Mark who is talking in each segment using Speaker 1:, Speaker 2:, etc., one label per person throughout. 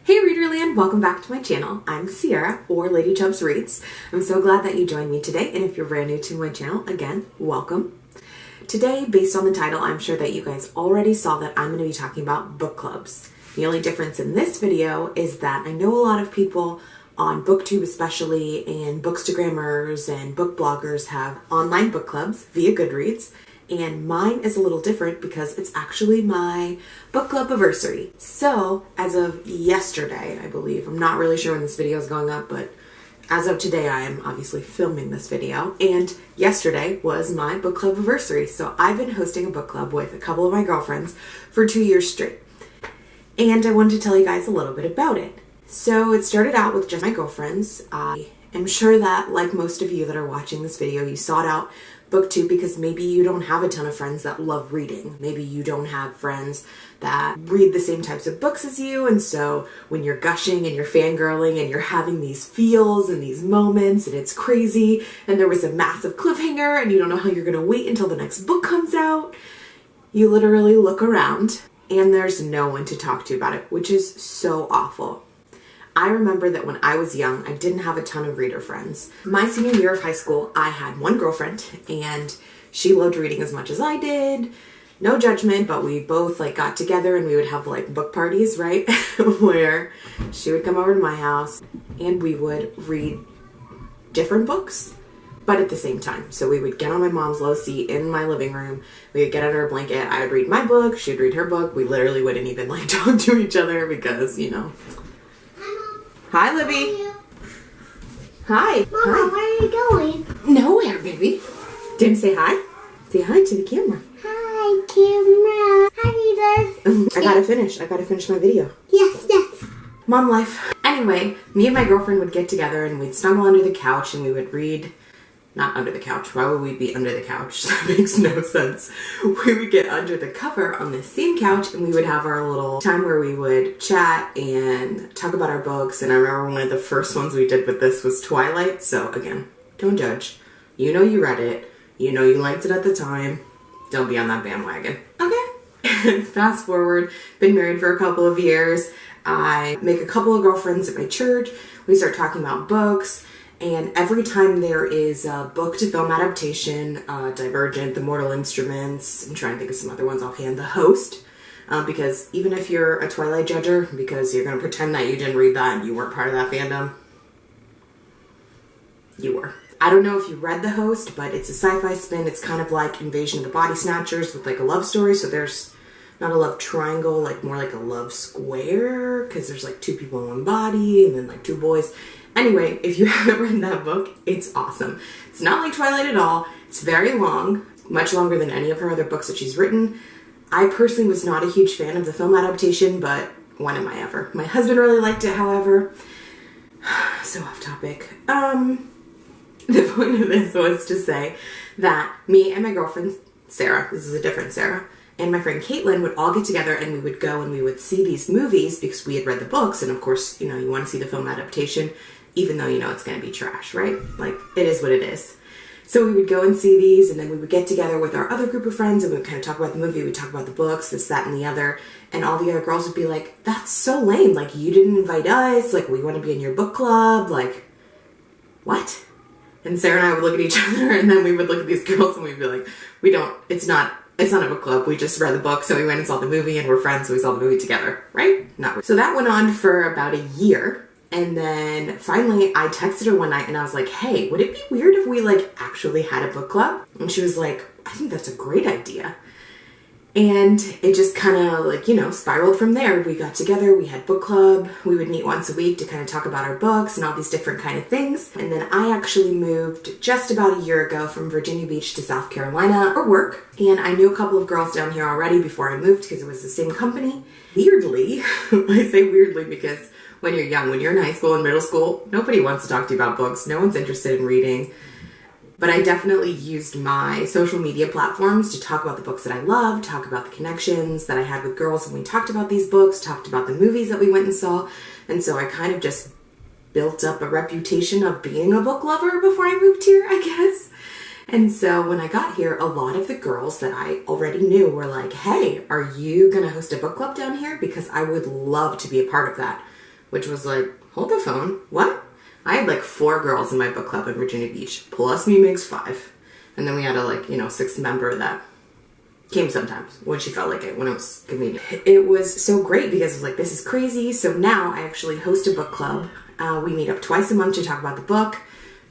Speaker 1: Hey Readerland, welcome back to my channel. I'm Sierra, or Lady Chubbs Reads. I'm so glad that you joined me today, and if you're brand new to my channel, again, welcome. Today, based on the title, I'm sure that you guys already saw that I'm going to be talking about book clubs. The only difference in this video is that I know a lot of people on BookTube especially, and Bookstagrammers and book bloggers have online book clubs via Goodreads. And mine is a little different because it's actually my book club anniversary. So as of yesterday, I believe, I'm not really sure when this video is going up, but as of today, I am obviously filming this video. And yesterday was my book club anniversary. So I've been hosting a book club with a couple of my girlfriends for 2 years straight. And I wanted to tell you guys a little bit about it. So it started out with just my girlfriends. I am sure that, like most of you that are watching this video, you sought out BookTube because maybe you don't have a ton of friends that love reading. Maybe you don't have friends that read the same types of books as you, and so when you're gushing and you're fangirling and you're having these feels and these moments and it's crazy and there was a massive cliffhanger and you don't know how you're going to wait until the next book comes out, you literally look around and there's no one to talk to about it, which is so awful. I remember that when I was young, I didn't have a ton of reader friends. My senior year of high school, I had one girlfriend and she loved reading as much as I did. No judgment, but we both got together and we would have book parties, right? Where she would come over to my house and we would read different books, but at the same time. So we would get on my mom's low seat in my living room. We would get under a blanket. I would read my book. She'd read her book. We literally wouldn't even talk to each other because, Hi, Libby. Hi.
Speaker 2: Mama,
Speaker 1: Hi.
Speaker 2: where are you going?
Speaker 1: Nowhere, baby. Didn't say hi? Say hi to the camera.
Speaker 2: Hi, camera. Hi, readers.
Speaker 1: I gotta finish my video.
Speaker 2: Yes.
Speaker 1: Mom life. Anyway, me and my girlfriend would get together and we'd snuggle under the couch and we would read. Not under the couch. Why would we be under the couch? That makes no sense. We would get under the cover on the same couch and we would have our little time where we would chat and talk about our books. And I remember one of the first ones we did with this was Twilight. So again, don't judge. You know you read it. You know you liked it at the time. Don't be on that bandwagon. Okay. Fast forward. Been married for a couple of years. I make a couple of girlfriends at my church. We start talking about books. And every time there is a book to film adaptation, Divergent, The Mortal Instruments, I'm trying to think of some other ones offhand, The Host, because even if you're a Twilight judger, because you're going to pretend that you didn't read that and you weren't part of that fandom, you were. I don't know if you read The Host, but it's a sci-fi spin. It's kind of like Invasion of the Body Snatchers with a love story, so there's not a love triangle, more like a love square, because there's two people in one body and then two boys. Anyway, if you haven't read that book, it's awesome. It's not like Twilight at all. It's very long, much longer than any of her other books that she's written. I personally was not a huge fan of the film adaptation, but when am I ever? My husband really liked it, however. So off topic. The point of this was to say that me and my girlfriend, Sarah, this is a different Sarah, and my friend Caitlin would all get together and we would go and we would see these movies because we had read the books, and of course, you want to see the film adaptation even though it's going to be trash, right? It is what it is. So we would go and see these, and then we would get together with our other group of friends, and we would kind of talk about the movie, we'd talk about the books, this, that, and the other, and all the other girls would be like, that's so lame, you didn't invite us, we want to be in your book club, what? And Sarah and I would look at each other, and then we would look at these girls, and we'd be like, it's not a book club, we just read the book, so we went and saw the movie, and we're friends, so we saw the movie together, right? So that went on for about a year. And then finally I texted her one night and I was like, hey, would it be weird if we actually had a book club? And she was like, I think that's a great idea. And it just kind of spiraled from there. We got together, we had book club, we would meet once a week to kind of talk about our books and all these different kind of things. And then I actually moved just about a year ago from Virginia Beach to South Carolina for work. And I knew a couple of girls down here already before I moved because it was the same company. Weirdly, I say weirdly because when you're young, when you're in high school and middle school, nobody wants to talk to you about books. No one's interested in reading. But I definitely used my social media platforms to talk about the books that I loved, talk about the connections that I had with girls when we talked about these books, talked about the movies that we went and saw. And so I kind of just built up a reputation of being a book lover before I moved here, I guess. And so when I got here, a lot of the girls that I already knew were like, hey, are you going to host a book club down here? Because I would love to be a part of that. which was like, hold the phone, what? I had like 4 girls in my book club in Virginia Beach, plus me makes 5. And then we had a like, 6th member that came sometimes when she felt like it, when it was convenient. It was so great because I was like, this is crazy. So now I actually host a book club. We meet up twice a month to talk about the book.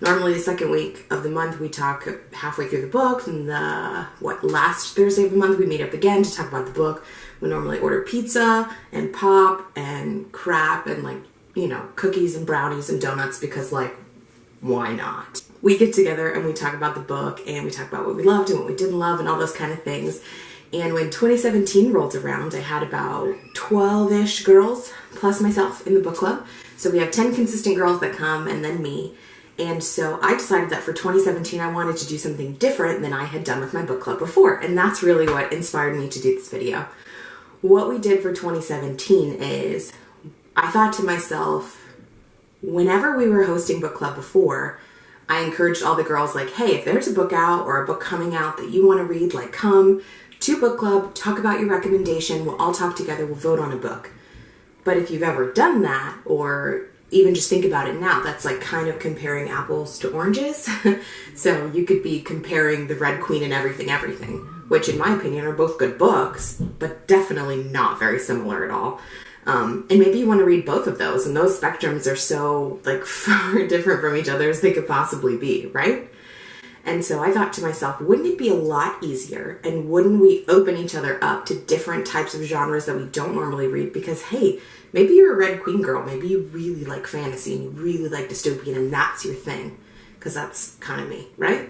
Speaker 1: Normally the second week of the month we talk halfway through the book, and last Thursday of the month we meet up again to talk about the book. We normally order pizza and pop and crap and like, cookies and brownies and donuts because like, why not? We get together and we talk about the book and we talk about what we loved and what we didn't love and all those kind of things. And when 2017 rolled around, I had about 12-ish girls plus myself in the book club. So we have 10 consistent girls that come and then me. And so I decided that for 2017, I wanted to do something different than I had done with my book club before. And that's really what inspired me to do this video. What we did for 2017 is I thought to myself, whenever we were hosting book club before, I encouraged all the girls like, hey, if there's a book out or a book coming out that you want to read, like come to book club, talk about your recommendation, we'll all talk together, we'll vote on a book. But if you've ever done that, or even just think about it now, that's like kind of comparing apples to oranges. So you could be comparing The Red Queen and Everything, which in my opinion are both good books, but definitely not very similar at all. And maybe you want to read both of those, and those spectrums are so like far different from each other as they could possibly be, right? And so I thought to myself, wouldn't it be a lot easier, and wouldn't we open each other up to different types of genres that we don't normally read? Because hey, maybe you're a Red Queen girl, maybe you really like fantasy and you really like dystopian and that's your thing, because that's kind of me, right?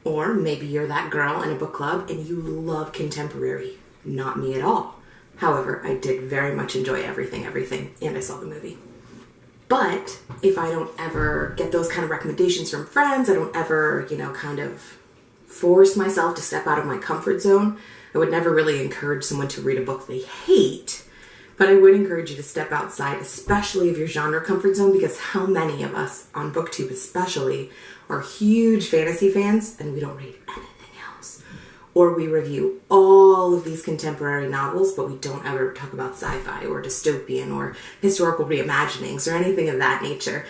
Speaker 1: Or maybe you're that girl in a book club and you love contemporary, not me at all. However, I did very much enjoy everything, and I saw the movie. But if I don't ever get those kind of recommendations from friends, I don't ever, kind of force myself to step out of my comfort zone. I would never really encourage someone to read a book they hate, but I would encourage you to step outside, especially of your genre comfort zone, because how many of us on BookTube especially are huge fantasy fans and we don't read anything else. Or we review all of these contemporary novels, but we don't ever talk about sci-fi or dystopian or historical reimaginings or anything of that nature.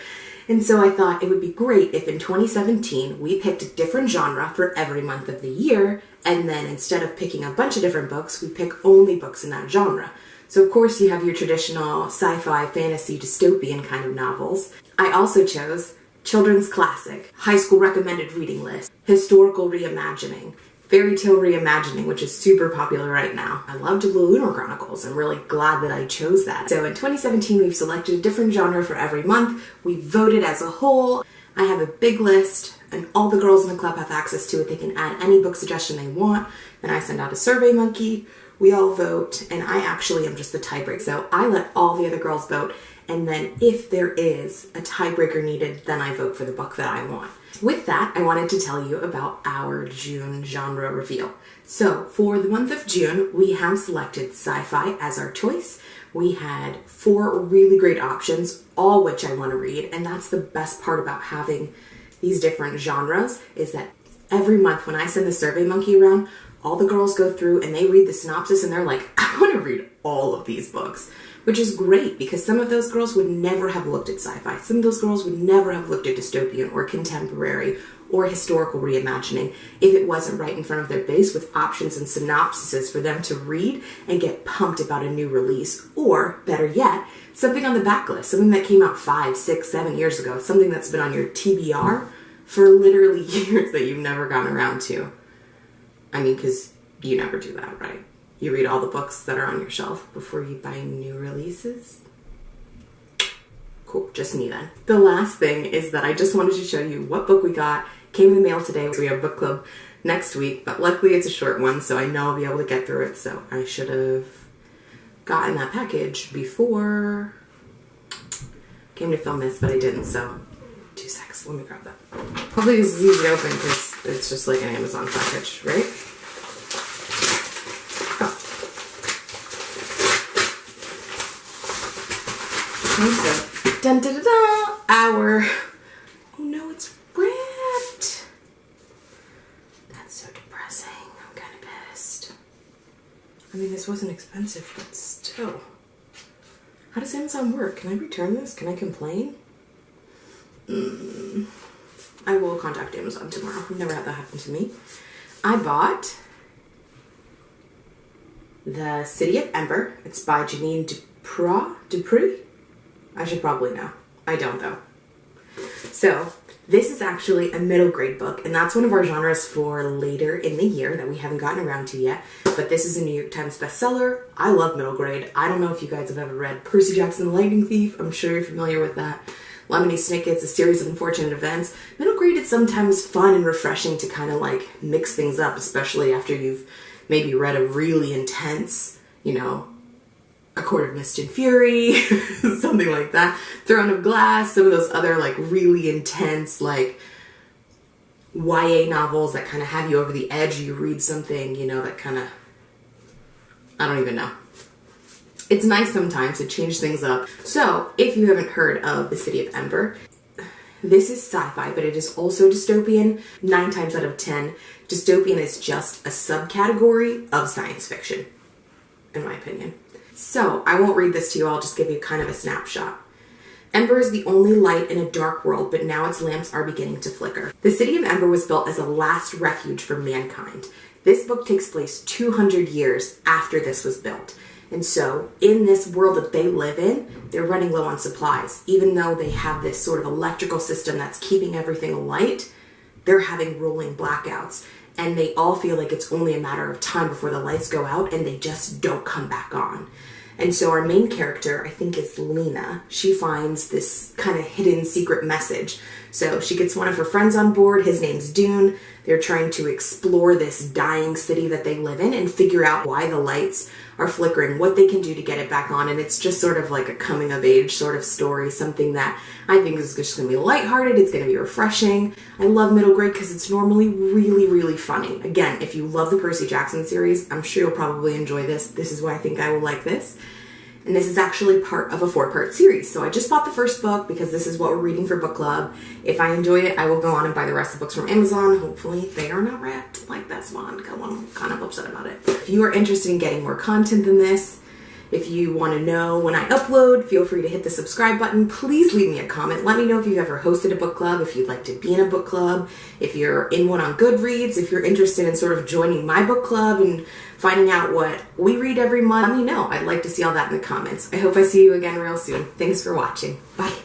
Speaker 1: And so I thought it would be great if in 2017 we picked a different genre for every month of the year, and then instead of picking a bunch of different books, we pick only books in that genre. So of course you have your traditional sci-fi, fantasy, dystopian kind of novels. I also chose children's classic, high school recommended reading list, historical reimagining, fairy tale reimagining, which is super popular right now. I loved the Lunar Chronicles. I'm really glad that I chose that. So in 2017, we've selected a different genre for every month. We voted as a whole. I have a big list, and all the girls in the club have access to it. They can add any book suggestion they want. Then I send out a Survey Monkey. We all vote, and I actually am just the tiebreaker. So I let all the other girls vote, and then if there is a tiebreaker needed, then I vote for the book that I want. With that, I wanted to tell you about our June genre reveal. So for the month of June, we have selected sci-fi as our choice. We had 4 really great options, all which I want to read, and that's the best part about having these different genres, is that every month when I send the Survey Monkey around, all the girls go through and they read the synopsis and they're like, I want to read all of these books. Which is great, because some of those girls would never have looked at sci-fi. Some of those girls would never have looked at dystopian or contemporary or historical reimagining if it wasn't right in front of their face with options and synopsises for them to read and get pumped about a new release. Or, better yet, something on the backlist, something that came out 5, 6, 7 years ago, something that's been on your TBR for literally years that you've never gotten around to. I mean, because you never do that, right? You read all the books that are on your shelf before you buy new releases. Cool, just me then. The last thing is that I just wanted to show you what book we got. Came in the mail today. We have book club next week, but luckily it's a short one, so I know I'll be able to get through it. So I should have gotten that package before I came to film this, but I didn't, so 2 seconds. Let me grab that. Hopefully this is easy to open because it's just like an Amazon package, right? So, dun dun dun dun, oh no, it's wrapped. That's so depressing. I'm kind of pissed. I mean, this wasn't expensive, but still. How does Amazon work? Can I return this? Can I complain? I will contact Amazon tomorrow. I've never had that happen to me. I bought The City of Ember. It's by Janine Dupree? I should probably know. I don't though. So this is actually a middle grade book, and that's one of our genres for later in the year that we haven't gotten around to yet. But this is a New York Times bestseller. I love middle grade. I don't know if you guys have ever read Percy Jackson the Lightning Thief. I'm sure you're familiar with that. Lemony Snicket's A Series of Unfortunate Events. Middle grade, it's sometimes fun and refreshing to kind of like mix things up, especially after you've maybe read a really intense, you know, A Court of Mist and Fury, something like that. Throne of Glass, some of those other like really intense like YA novels that kind of have you over the edge. You read something, you know, that kind of, I don't even know. It's nice sometimes to change things up. So, if you haven't heard of The City of Ember, this is sci-fi, but it is also dystopian. 9 times out of 10, dystopian is just a subcategory of science fiction, in my opinion. So, I won't read this to you, I'll just give you kind of a snapshot. Ember is the only light in a dark world, but now its lamps are beginning to flicker. The City of Ember was built as a last refuge for mankind. This book takes place 200 years after this was built. And so, in this world that they live in, they're running low on supplies. Even though they have this sort of electrical system that's keeping everything alight, they're having rolling blackouts. And they all feel like it's only a matter of time before the lights go out and they just don't come back on. And so our main character, I think is Lena, she finds this kind of hidden secret message. So she gets one of her friends on board, his name's Dune. They're trying to explore this dying city that they live in and figure out why the lights are flickering, what they can do to get it back on. And it's just sort of like a coming of age sort of story, something that I think is just going to be lighthearted. It's going to be refreshing. I love middle grade because it's normally really, really funny. Again, if you love the Percy Jackson series, I'm sure you'll probably enjoy this. This is why I think I will like this. And this is actually part of a 4-part series. So I just bought the first book because this is what we're reading for book club. If I enjoy it, I will go on and buy the rest of the books from Amazon. Hopefully they are not wrapped like this one, because I'm kind of upset about it. If you are interested in getting more content than this, if you want to know when I upload, feel free to hit the subscribe button. Please leave me a comment. Let me know if you've ever hosted a book club, if you'd like to be in a book club, if you're in one on Goodreads, if you're interested in sort of joining my book club and finding out what we read every month. Let me know. I'd like to see all that in the comments. I hope I see you again real soon. Thanks for watching. Bye.